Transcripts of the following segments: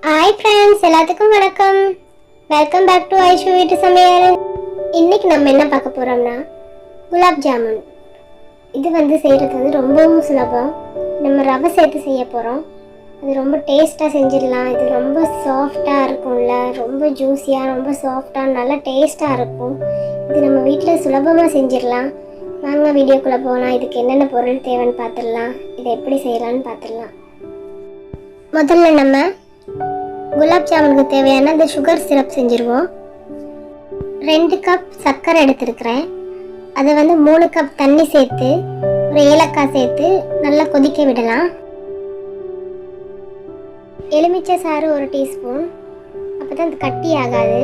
Hi friends, எல்லாத்துக்கும் வணக்கம். Welcome back to Aishu வீட்டு சமையல். இன்னைக்கு நம்ம என்ன பார்க்க போறோம்னா குலாப் ஜாமுன். இது செய்கிறது ரொம்பவும் சுலபம். நம்ம ரவை சேர்த்து செய்ய போகிறோம். அது ரொம்ப டேஸ்ட்டாக செஞ்சிடலாம். இது ரொம்ப சாஃப்டாக இருக்கும்ல, ரொம்ப ஜூஸியாக, ரொம்ப சாஃப்டாக, நல்லா டேஸ்ட்டாக இருக்கும். இது நம்ம வீட்டில் சுலபமாக செஞ்சிடலாம். வாங்க வீடியோக்குள்ளே போகலாம். இதுக்கு என்னென்ன பொருள் தேவைன்னு பார்த்துடலாம். இதை எப்படி செய்யலான்னு பார்த்துடலாம். முதல்ல நம்ம குலாப் ஜாமுனுக்கு தேவையான இந்த சுகர் சிரப் செஞ்சுருவோம். 2 கப் சர்க்கரை எடுத்துருக்கிறேன். அதை 3 கப் தண்ணி சேர்த்து ஒரு ஏலக்காய் சேர்த்து நல்லா கொதிக்க விடலாம். எலுமிச்சை சாறு 1 டீஸ்பூன், அப்போ தான் அது கட்டி ஆகாது.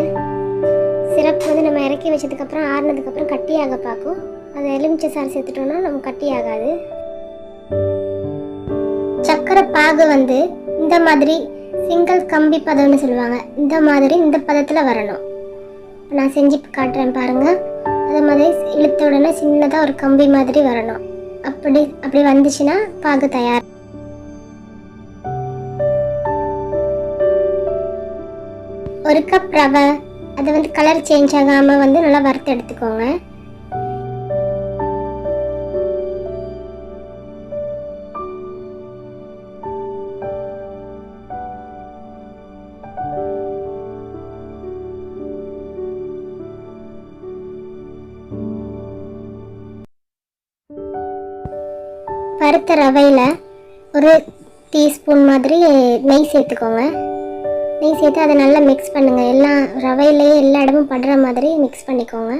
சிரப் நம்ம இறக்கி வச்சதுக்கப்புறம் ஆறுனதுக்கப்புறம் கட்டியாக பார்க்கும். அதை எலுமிச்சை சாறு சேர்த்துட்டோம்னா நம்ம கட்டி ஆகாது. சர்க்கரை பாகு இந்த மாதிரி சிங்கிள் கம்பி பதம்னு சொல்லுவாங்க. இந்த மாதிரி இந்த பதத்தில் வரணும். நான் செஞ்சு காட்டுறேன் பாருங்கள். அதே மாதிரி இழுத்த உடனே சின்னதாக ஒரு கம்பி மாதிரி வரணும். அப்படி வந்துச்சுன்னா பாகு தயார். ஒரு கப் ரவை, அதை கலர் சேஞ்ச் ஆகாமல் நல்லா வறுத்து எடுத்துக்கோங்க. வறுத்த ரவையில் 1 டீஸ்பூன் மாதிரி நெய் சேர்த்துக்கோங்க. நெய் சேர்த்து அதை நல்லா மிக்ஸ் பண்ணுங்கள். எல்லாம் ரவையிலேயே எல்லா இடமும் படுற மாதிரி மிக்ஸ் பண்ணிக்கோங்க.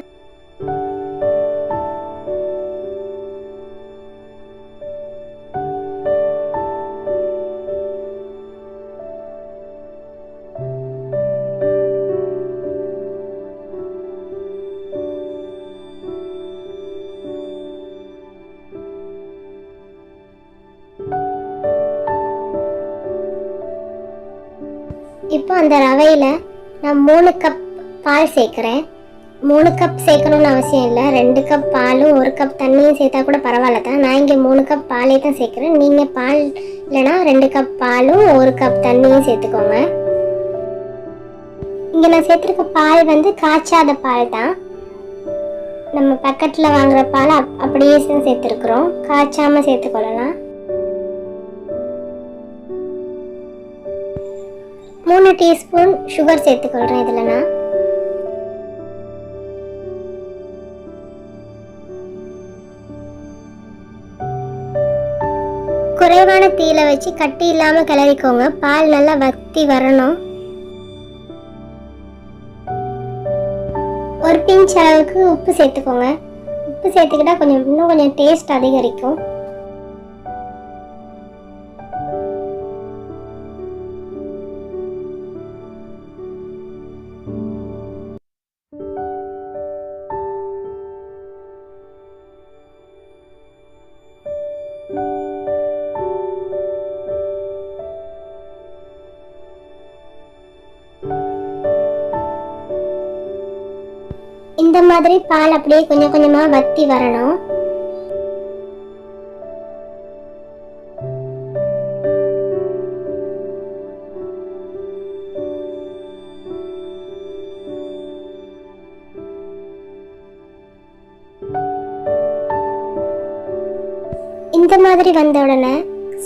இப்போ அந்த ரவையில் நான் 3 கப் பால் சேர்க்குறேன். 3 கப் சேர்க்கணும்னு அவசியம் இல்லை. 2 கப் பாலும் 1 கப் தண்ணியும் சேர்த்தா கூட பரவாயில்ல தான். நான் இங்கே 3 கப் பாலே தான் சேர்க்குறேன். நீங்கள் பால் இல்லைனா 2 கப் பாலும் 1 கப் தண்ணியும் சேர்த்துக்கோங்க. இங்கே நான் சேர்த்துருக்க பால் காய்ச்சாத பால் தான். நம்ம பக்கெட்டில் வாங்குகிற பால் அப்படியே தான் சேர்த்துருக்குறோம். காய்ச்சாமல் சேர்த்துக்கொள்ளலாம். 3 டீஸ்பூன் சுகர் சேர்த்துக்கொள்கிறேன். இதில் நான் குறைவான தீயில வச்சு கட்டி இல்லாமல் கிளறிக்கோங்க. பால் நல்லா வத்தி வரணும். ஒரு பிஞ்ச் அளவுக்கு உப்பு சேர்த்துக்கோங்க. உப்பு சேர்த்துக்கிட்டா இன்னும் கொஞ்சம் டேஸ்ட் அதிகரிக்கும். இந்த மாதிரி பால் அப்படியே கொஞ்சம் கொஞ்சமா வத்தி வரணும். இந்த மாதிரி வந்த உடனே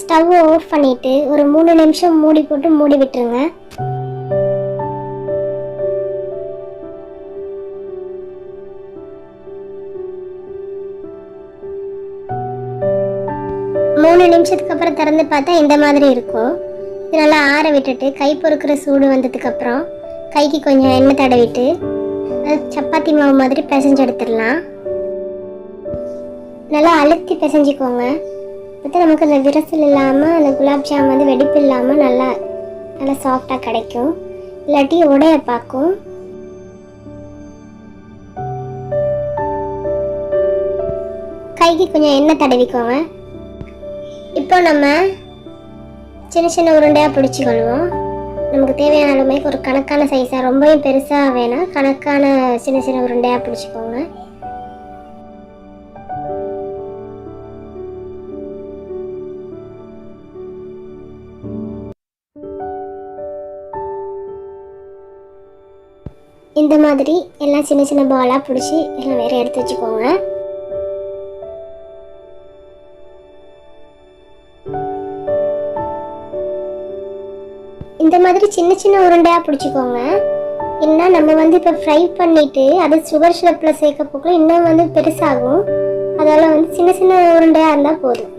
ஸ்டவ் ஆஃப் பண்ணிட்டு ஒரு 3 நிமிஷம் மூடி போட்டு மூடி விட்டுருங்க. மூணு நிமிஷத்துக்கு அப்புறம் திறந்து பார்த்தா இந்த மாதிரி இருக்கும். இது நல்லா ஆற விட்டுட்டு கை பொறுக்கிற சூடு வந்ததுக்கப்புறம் கைக்கு கொஞ்சம் எண்ணெய் தடவிட்டு அது சப்பாத்தி மாவு மாதிரி பிசைஞ்சு எடுத்துடலாம். நல்லா அழுத்தி பிசைஞ்சிக்கோங்க. அப்போ நமக்கு அந்த விரசல் இல்லாமல் அந்த குலாப் ஜாம் வெடிப்பு இல்லாமல் நல்லா நல்லா சாஃப்டாக கிடைக்கும். இல்லாட்டி உடைய பார்க்கும். கைக்கு கொஞ்சம் எண்ணெய் தடவிக்கோங்க. இப்போ நம்ம சின்ன சின்ன உருண்டையாக பிடிச்சிக்கொள்வோம். நமக்கு தேவையான அளவுக்கு ஒரு கணக்கான சைஸாக, ரொம்பவும் பெருசாக வேணாம், கணக்கான சின்ன சின்ன உருண்டையாக பிடிச்சிக்கோங்க. இந்த மாதிரி எல்லாம் சின்ன சின்ன பாலாக பிடிச்சி எல்லாம் வேற எடுத்து வச்சுக்கோங்க. இந்த மாதிரி சின்ன சின்ன உருண்டையாக பிடிச்சிக்கோங்க. ஏன்னா நம்ம வந்து இப்போ ஃப்ரை பண்ணிவிட்டு அது சுகர் சிரப்பில் சேர்க்க போக்கில் இன்னும் வந்து பெருசாகும். அதெல்லாம் வந்து சின்ன சின்ன உருண்டையாக இருந்தால் போதும்.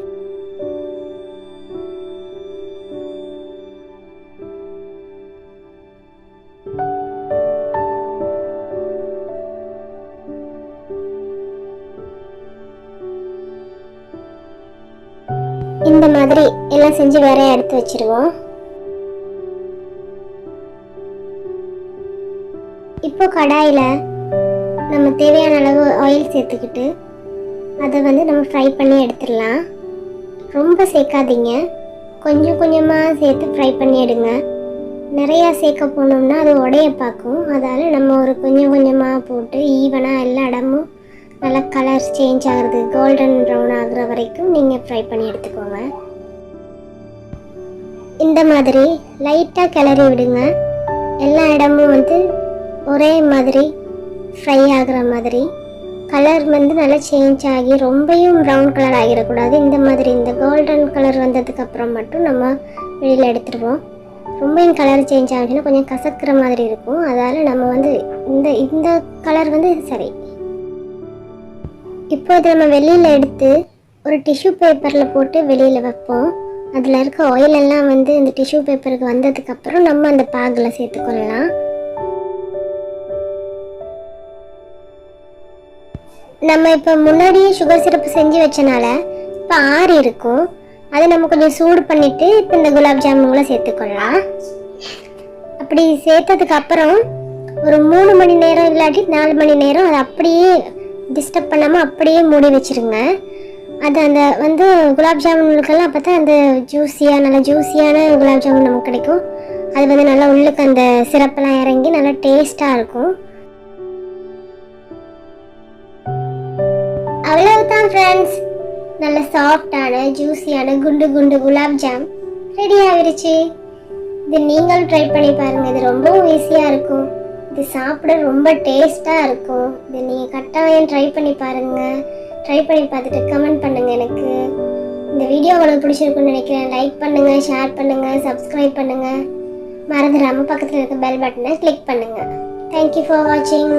இந்த மாதிரி எல்லாம் செஞ்சு வேற எடுத்து வச்சிருவோம். இப்போ கடாயில் நம்ம தேவையான அளவு ஆயில் சேர்த்துக்கிட்டு அதை வந்து நம்ம ஃப்ரை பண்ணி எடுத்துடலாம். ரொம்ப சேர்க்காதீங்க, கொஞ்சம் கொஞ்சமாக சேர்த்து ஃப்ரை பண்ணி எடுங்க. நிறையா சேர்க்க போனோம்னா அது உடைய பார்க்கும். அதால் நம்ம ஒரு கொஞ்சம் கொஞ்சமாக போட்டு ஈவனாக எல்லா இடமும் நல்லா கலர் சேஞ்ச் ஆகுறது, கோல்டன் ப்ரௌன் ஆகுற வரைக்கும் நீங்கள் ஃப்ரை பண்ணி எடுத்துக்கோங்க. இந்த மாதிரி லைட்டாக கிளறி விடுங்க. எல்லா இடமும் வந்து ஒரே மாதிரி ஃப்ரை ஆகுற மாதிரி. கலர் வந்து நல்லா சேஞ்ச் ஆகி ரொம்பவும் ப்ரௌன் கலர் ஆகிடக்கூடாது. இந்த மாதிரி இந்த கோல்டன் கலர் வந்ததுக்கப்புறம் மட்டும் நம்ம வெளியில் எடுத்துருவோம். ரொம்பவும் கலர் சேஞ்ச் ஆகிச்சுன்னா கொஞ்சம் கசக்கிற மாதிரி இருக்கும். அதால் நம்ம வந்து இந்த இந்த கலர் வந்து சரி. இப்போ இதை நம்ம வெளியில் எடுத்து ஒரு டிஷ்யூ பேப்பரில் போட்டு வெளியில் வைப்போம். அதில் இருக்க ஆயிலெல்லாம் வந்து இந்த டிஷ்யூ பேப்பருக்கு வந்ததுக்கப்புறம் நம்ம அந்த பாகில் சேர்த்துக்கொள்ளலாம். நம்ம இப்போ முன்னாடியே சுகர் சிரப்பு செஞ்சு வச்சனால இப்போ ஆறி இருக்கும். அதை நம்ம கொஞ்சம் சூடு பண்ணிவிட்டு இப்போ இந்த குலாப் ஜாமுன்களை சேர்த்துக்கொள்ளலாம். அப்படி சேர்த்ததுக்கு அப்புறம் ஒரு 3 மணி நேரம் இல்லாட்டி 4 மணி நேரம் அதை அப்படியே டிஸ்டர்ப் பண்ணாமல் அப்படியே மூடி வச்சுருங்க. அது அந்த வந்து குலாப் ஜாமுன்களுக்கெல்லாம் அப்போ தான் அந்த நல்ல ஜூஸியான குலாப் ஜாமுன் நமக்கு கிடைக்கும். அது வந்து நல்லா உள்ளுக்கு அந்த சிரப்பெல்லாம் இறங்கி நல்லா டேஸ்ட்டாக இருக்கும். அவ்வளவுதான் ஃப்ரெண்ட்ஸ், நல்ல சாஃப்டான ஜூஸியான குண்டு குண்டு குலாப் ஜாம் ரெடி ஆகிருச்சு. இது நீங்களும் ட்ரை பண்ணி பாருங்கள். இது ரொம்பவும் ஈஸியாக இருக்கும். இது சாப்பிட ரொம்ப டேஸ்ட்டாக இருக்கும். இது நீங்கள் கட்டாயம் ட்ரை பண்ணி பாருங்கள். ட்ரை பண்ணி பார்த்துட்டு கமெண்ட் பண்ணுங்கள். எனக்கு இந்த வீடியோ உங்களுக்கு பிடிச்சிருக்குன்னு நினைக்கிறேன். லைக் பண்ணுங்கள், ஷேர் பண்ணுங்கள், சப்ஸ்கிரைப் பண்ணுங்கள். மறந்துடாமல் பக்கத்தில் இருக்க பெல் பட்டனை கிளிக் பண்ணுங்கள். தேங்க்யூ ஃபார் வாட்சிங்.